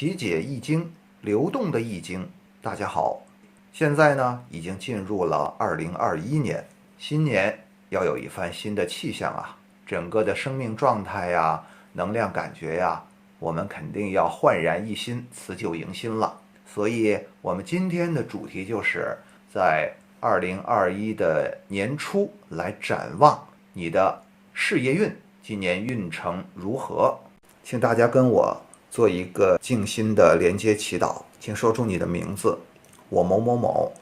奇解易经，流动的易经。大家好，现在呢已经进入了2021年，新年要有一番新的气象啊，整个的生命状态呀、能量感觉呀，我们肯定要焕然一新，辞旧迎新了。所以，我们今天的主题就是在2021的年初来展望你的事业运，今年运程如何？请大家跟我做一个静心的连接祈祷，请说出你的名字，我某某某，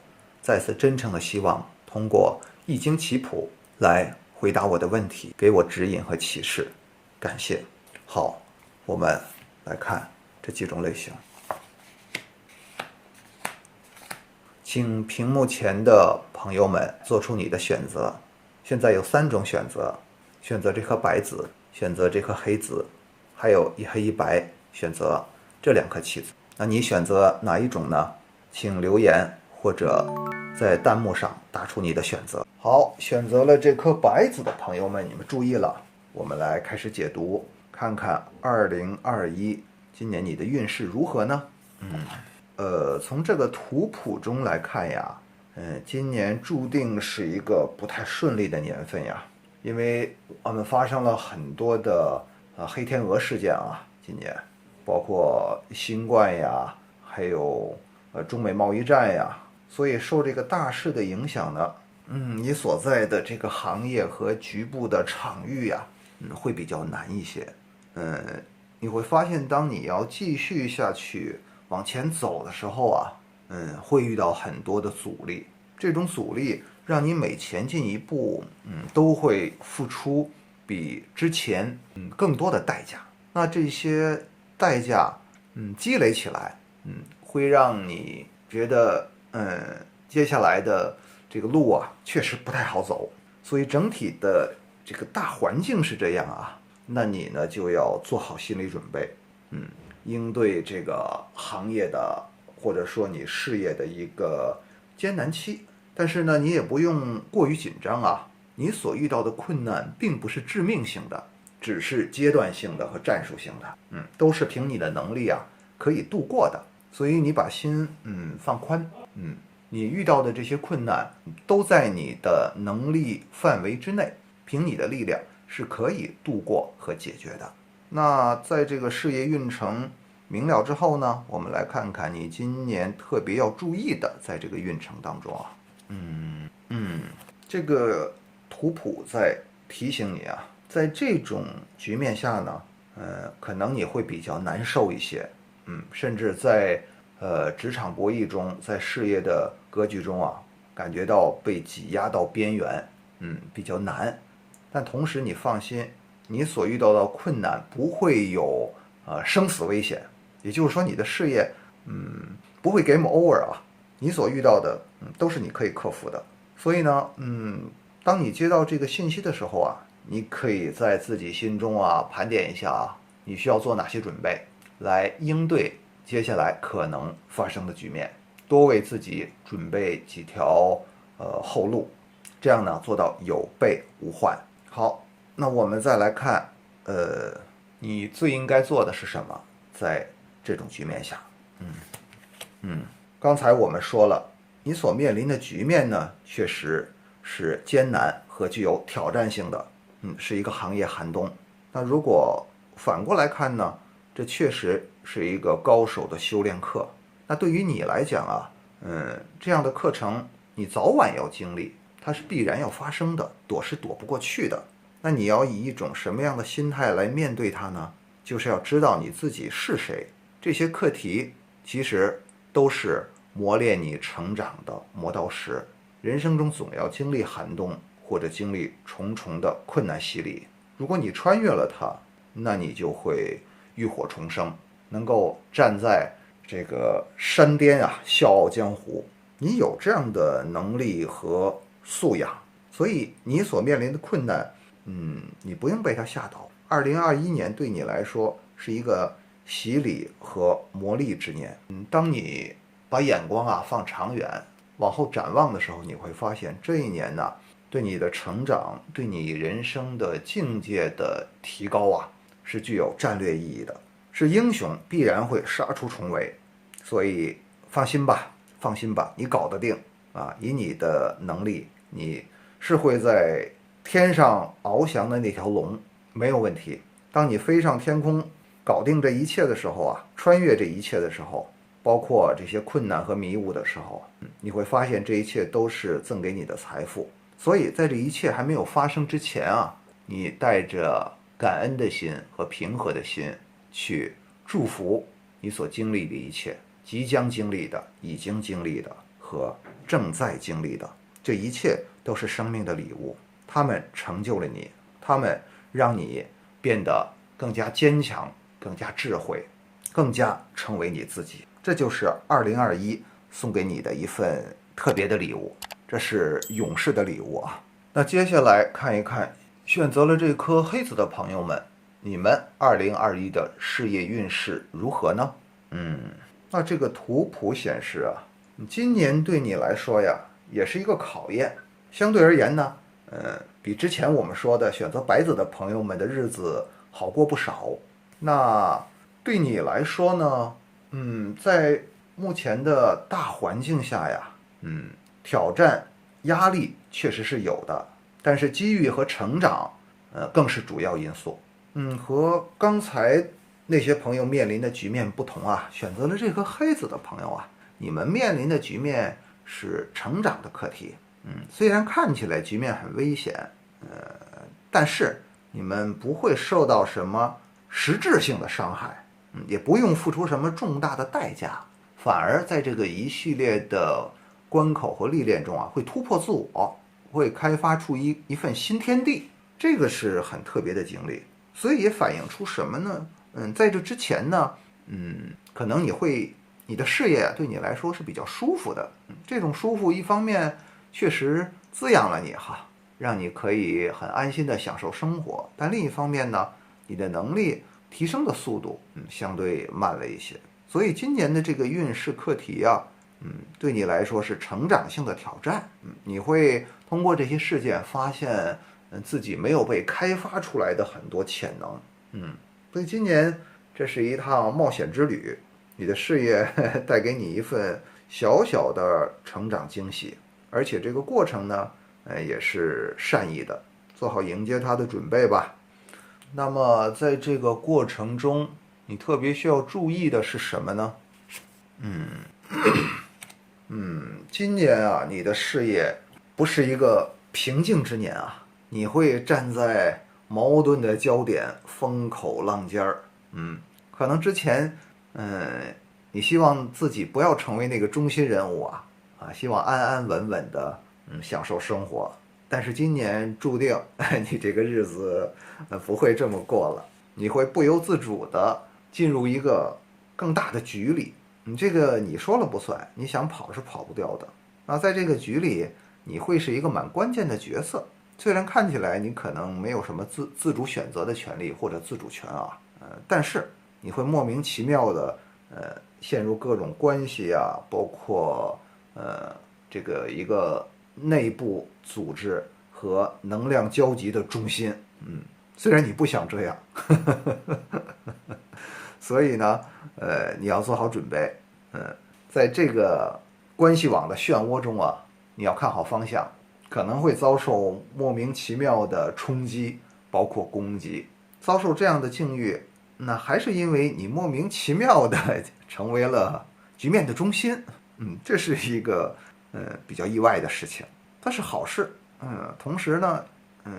再次真诚的希望通过易经棋谱来回答我的问题，给我指引和启示，感谢。好，我们来看这几种类型。请屏幕前的朋友们做出你的选择。现在有3种选择：选择这颗白子，选择这颗黑子，还有一黑一白，选择这2颗棋子。那你选择哪一种呢？请留言或者在弹幕上打出你的选择。好，选择了这颗白子的朋友们，你们注意了，我们来开始解读，看看2021今年你的运势如何呢？从这个图谱中来看呀，今年注定是一个不太顺利的年份呀，因为我们发生了很多的黑天鹅事件啊，今年包括新冠呀，还有中美贸易战呀，所以受这个大势的影响呢，你所在的这个行业和局部的场域呀，会比较难一些。你会发现，当你要继续下去往前走的时候啊，会遇到很多的阻力。这种阻力让你每前进一步，都会付出比之前更多的代价。那这些代价，积累起来，会让你觉得，接下来的这个路啊，确实不太好走。所以整体的这个大环境是这样啊，那你呢就要做好心理准备，应对这个行业的或者说你事业的一个艰难期。但是呢，你也不用过于紧张啊，你所遇到的困难并不是致命性的，只是阶段性的和战术性的，都是凭你的能力啊可以度过的。所以你把心放宽，你遇到的这些困难都在你的能力范围之内，凭你的力量是可以度过和解决的。那在这个事业运程明了之后呢，我们来看看你今年特别要注意的，在这个运程当中啊，这个图谱在提醒你啊，在这种局面下呢，可能你会比较难受一些，甚至在职场博弈中，在事业的格局中啊，感觉到被挤压到边缘，比较难。但同时你放心，你所遇到的困难不会有生死危险，也就是说你的事业不会 game over 啊，你所遇到的都是你可以克服的。所以呢，当你接到这个信息的时候啊，你可以在自己心中啊盘点一下啊，你需要做哪些准备来应对接下来可能发生的局面，多为自己准备几条后路，这样呢做到有备无患。好，那我们再来看，你最应该做的是什么？在这种局面下，刚才我们说了，你所面临的局面呢，确实是艰难和具有挑战性的，是一个行业寒冬。那如果反过来看呢，这确实是一个高手的修炼课。那对于你来讲啊，这样的课程你早晚要经历，它是必然要发生的，躲是躲不过去的。那你要以一种什么样的心态来面对它呢？就是要知道你自己是谁。这些课题其实都是磨练你成长的磨刀石。人生中总要经历寒冬，或者经历重重的困难洗礼。如果你穿越了它，那你就会浴火重生，能够站在这个山巅啊，笑傲江湖。你有这样的能力和素养，所以你所面临的困难，你不用被它吓倒。2021年对你来说是一个洗礼和磨砺之年。当你把眼光啊放长远，往后展望的时候，你会发现这一年呢，对你的成长，对你人生的境界的提高啊，是具有战略意义的，是英雄必然会杀出重围，所以放心吧，放心吧，你搞得定啊！以你的能力，你是会在天上翱翔的那条龙，没有问题。当你飞上天空，搞定这一切的时候啊，穿越这一切的时候，包括这些困难和迷雾的时候，你会发现这一切都是赠给你的财富。所以在这一切还没有发生之前啊，你带着感恩的心和平和的心去祝福你所经历的一切，即将经历的、已经经历的和正在经历的，这一切都是生命的礼物，它们成就了你，它们让你变得更加坚强，更加智慧，更加成为你自己。这就是2021送给你的一份特别的礼物，这是勇士的礼物啊。那接下来看一看选择了这颗黑子的朋友们，你们2021的事业运势如何呢？那这个图谱显示啊，今年对你来说呀，也是一个考验。相对而言呢，比之前我们说的选择白子的朋友们的日子好过不少。那对你来说呢，在目前的大环境下呀，挑战、压力确实是有的，但是机遇和成长，更是主要因素。和刚才那些朋友面临的局面不同啊，选择了这颗黑子的朋友啊，你们面临的局面是成长的课题。虽然看起来局面很危险，但是你们不会受到什么实质性的伤害，也不用付出什么重大的代价，反而在这个一系列的关口和历练中啊，会突破自我，会开发出一份新天地，这个是很特别的经历。所以也反映出什么呢？在这之前呢，可能你的事业对你来说是比较舒服的，这种舒服一方面确实滋养了你哈，让你可以很安心的享受生活，但另一方面呢，你的能力提升的速度相对慢了一些。所以今年的这个运势课题啊，对你来说是成长性的挑战。你会通过这些事件发现自己没有被开发出来的很多潜能。所以今年这是一趟冒险之旅，你的事业带给你一份小小的成长惊喜，而且这个过程呢，也是善意的，做好迎接它的准备吧。那么在这个过程中，你特别需要注意的是什么呢？今年啊，你的事业不是一个平静之年啊，你会站在矛盾的焦点，风口浪尖儿。可能之前，你希望自己不要成为那个中心人物啊，希望安安稳稳的，享受生活。但是今年注定，你这个日子，不会这么过了，你会不由自主的进入一个更大的局里。这个你说了不算，你想跑是跑不掉的。那在这个局里，你会是一个蛮关键的角色。虽然看起来你可能没有什么自主选择的权利或者自主权啊，但是你会莫名其妙的陷入各种关系啊，包括这个一个内部组织和能量交集的中心。虽然你不想这样，所以呢，你要做好准备。在这个关系网的漩涡中啊，你要看好方向，可能会遭受莫名其妙的冲击，包括攻击。遭受这样的境遇，那还是因为你莫名其妙的成为了局面的中心。这是一个比较意外的事情，它是好事。同时呢，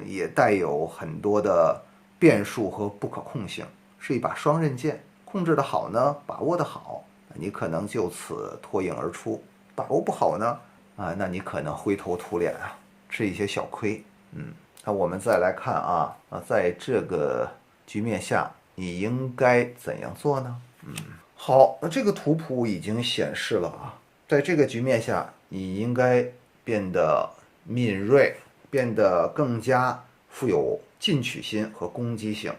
也带有很多的变数和不可控性，是一把双刃剑。控制的好呢，把握的好，你可能就此脱颖而出；把握不好呢，那你可能灰头土脸啊，吃一些小亏。那我们再来看啊，在这个局面下，你应该怎样做呢？好，那这个图谱已经显示了啊，在这个局面下，你应该变得敏锐，变得更加富有进取心和攻击性。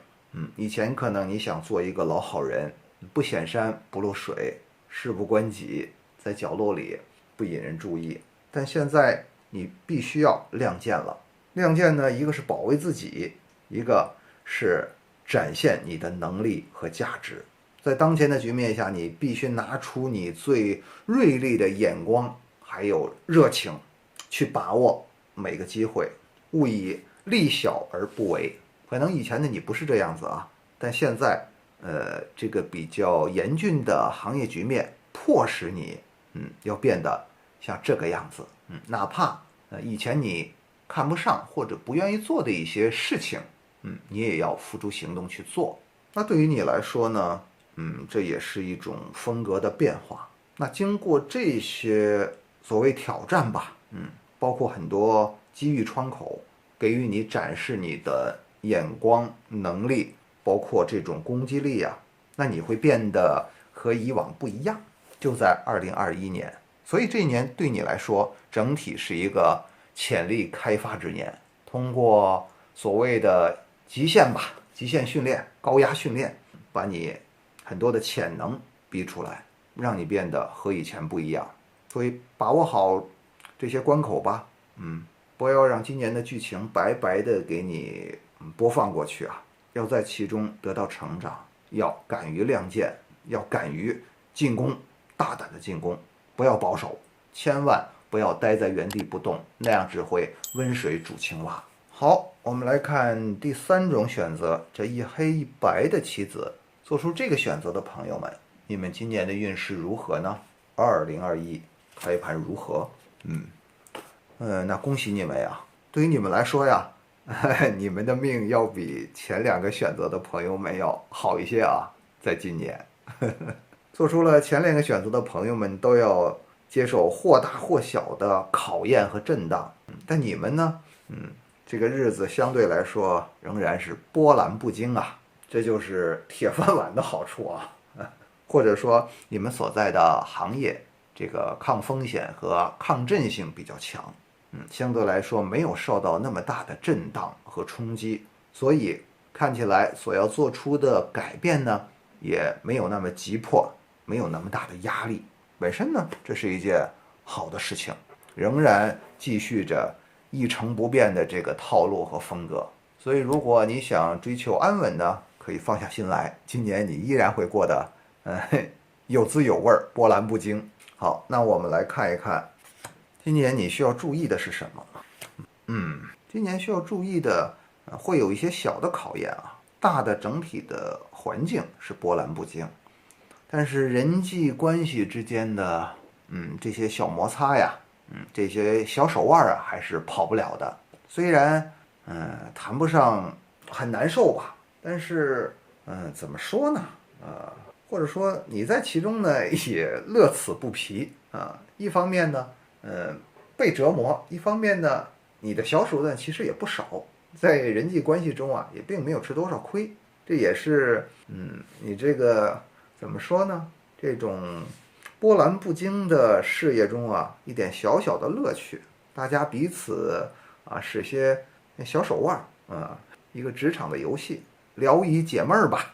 以前可能你想做一个老好人，不显山不露水，事不关己，在角落里不引人注意，但现在你必须要亮剑了。亮剑呢，一个是保卫自己，一个是展现你的能力和价值。在当前的局面下，你必须拿出你最锐利的眼光还有热情，去把握每个机会，勿以利小而不为。可能以前的你不是这样子啊，但现在这个比较严峻的行业局面迫使你要变得像这个样子。哪怕以前你看不上或者不愿意做的一些事情，你也要付诸行动去做。那对于你来说呢，这也是一种风格的变化。那经过这些所谓挑战吧，包括很多机遇窗口，给予你展示你的眼光、能力，包括这种攻击力啊，那你会变得和以往不一样。就在2021年，所以这一年对你来说，整体是一个潜力开发之年。通过所谓的极限训练、高压训练，把你很多的潜能逼出来，让你变得和以前不一样。所以把握好这些关口吧，不要让今年的剧情白白的给你播放过去啊，要在其中得到成长，要敢于亮剑，要敢于进攻，大胆的进攻，不要保守，千万不要待在原地不动，那样只会温水煮青蛙。好，我们来看第3种选择，这一黑一白的棋子。做出这个选择的朋友们，你们今年的运势如何呢？2021开盘如何？那恭喜你们呀！对于你们来说呀，你们的命要比前2个选择的朋友们要好一些啊。在今年，做出了前2个选择的朋友们都要接受或大或小的考验和震荡，但你们呢，这个日子相对来说仍然是波澜不惊啊。这就是铁饭碗的好处啊，或者说你们所在的行业这个抗风险和抗震性比较强，相对来说没有受到那么大的震荡和冲击，所以看起来所要做出的改变呢，也没有那么急迫，没有那么大的压力。本身呢，这是一件好的事情，仍然继续着一成不变的这个套路和风格。所以如果你想追求安稳呢，可以放下心来，今年你依然会过得有滋有味，波澜不惊。好，那我们来看一看今年你需要注意的是什么。今年需要注意的会有一些小的考验啊，大的整体的环境是波澜不惊，但是人际关系之间的这些小摩擦呀，这些小手腕啊，还是跑不了的。虽然谈不上很难受吧，但是怎么说呢？或者说你在其中呢也乐此不疲啊。一方面呢，被折磨；一方面呢，你的小手段其实也不少，在人际关系中啊，也并没有吃多少亏。这也是你这个怎么说呢？这种波澜不惊的事业中啊，一点小小的乐趣。大家彼此使些小手腕一个职场的游戏，聊以解闷儿吧。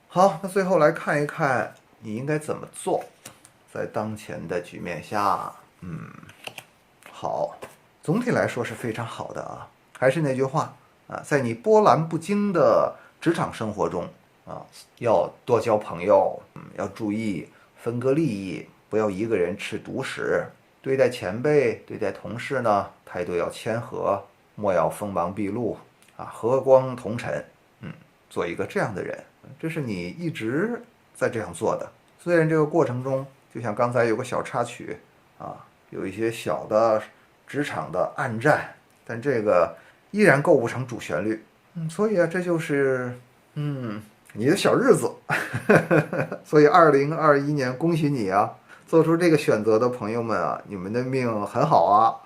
好，那最后来看一看你应该怎么做，在当前的局面下，好，总体来说是非常好的啊。还是那句话在你波澜不惊的职场生活中要多交朋友，要注意分割利益，不要一个人吃独食。对待前辈、对待同事呢，态度要谦和，莫要锋芒毕露和光同尘。做一个这样的人，这是你一直在这样做的。虽然这个过程中，就像刚才有个小插曲有一些小的职场的暗战，但这个依然构不成主旋律。所以这就是你的小日子。所以2021年恭喜你啊，做出这个选择的朋友们你们的命很好啊。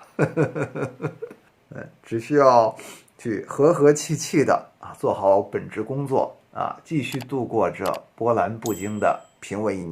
只需要去和和气气的做好本职工作继续度过这波澜不惊的平稳一年。